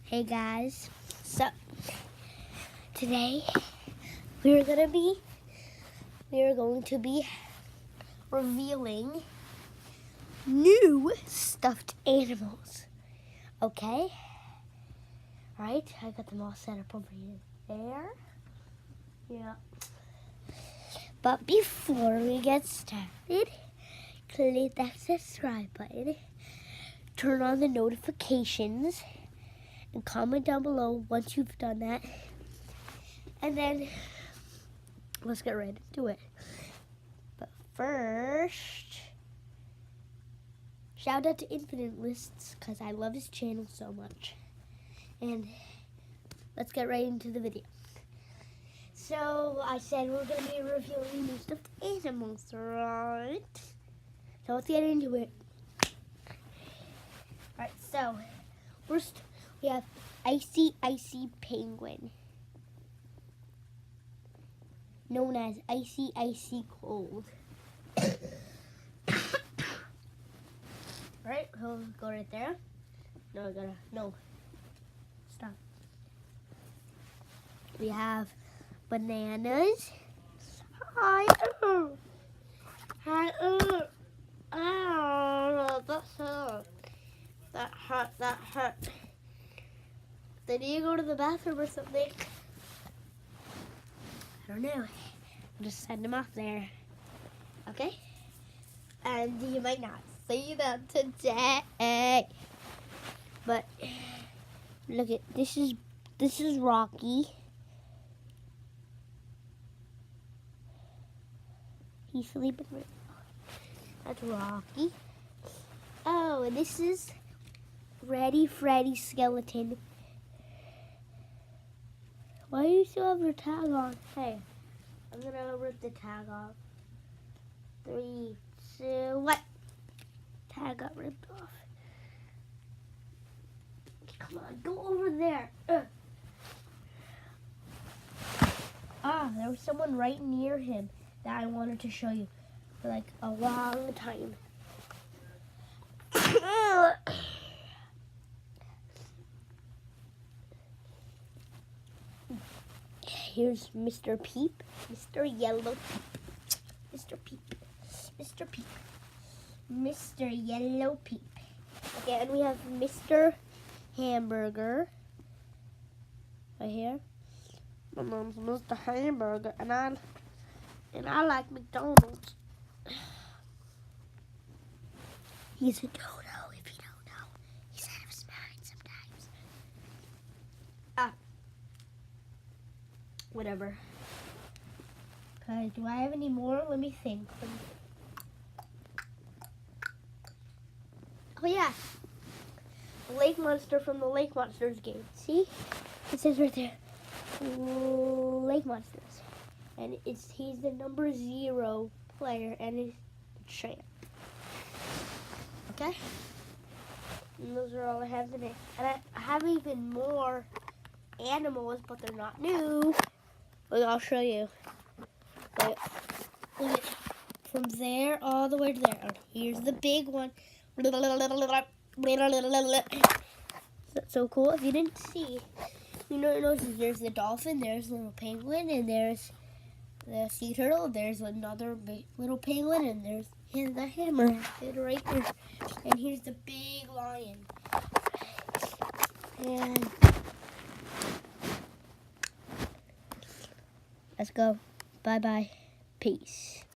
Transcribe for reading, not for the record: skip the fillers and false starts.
Hey guys, so today we are going to be revealing new stuffed animals. Okay? Alright, I got them all set up over here. There. Yeah. But before we get started, click that subscribe button, turn on the notifications, and comment down below once you've done that. And then let's get right into it. But first, shout out to Infinite Lists because I love his channel so much. And let's get right into the video. So I said we're going to be reviewing new stuffed animals, right? So let's get into it. Alright, so first we have Icy Penguin, known as Icy Cold. Right, he'll go right there. No. Stop. We have Bananas. Hi. That hurt. They need to go to the bathroom or something. I don't know. I'll just send him off there. Okay? And you might not see them today. But look at this is Rocky. He's sleeping right now. That's Rocky. Oh, and this is Freddy Skeleton. Why do you still have your tag on? Hey, I'm gonna rip the tag off. 3, 2, what? Tag got ripped off. Come on, go over there. There was someone right near him that I wanted to show you for like a long time. Here's Mr. Peep, Mr. Yellow Peep, Mr. Yellow Peep. Okay, and we have Mr. Hamburger right here. My name's Mr. Hamburger, and I like McDonald's. He's a dodo, if you don't know. He's out of his mind sometimes. Whatever. Okay, do I have any more? Let me think. Oh yeah, the Lake Monster from the Lake Monsters game. See? It says right there, Lake Monsters. And he's the number 0 player and he's the champ. Okay? And those are all I have today. And I have even more animals, but they're not new. Look, I'll show you. Look, from there all the way to there. Here's the big one. That's so cool. If you didn't see, you know, there's the dolphin, there's the little penguin, and there's the sea turtle, there's another big little penguin, and there's the hammerhead right there. And here's the big lion. And let's go. Bye-bye. Peace.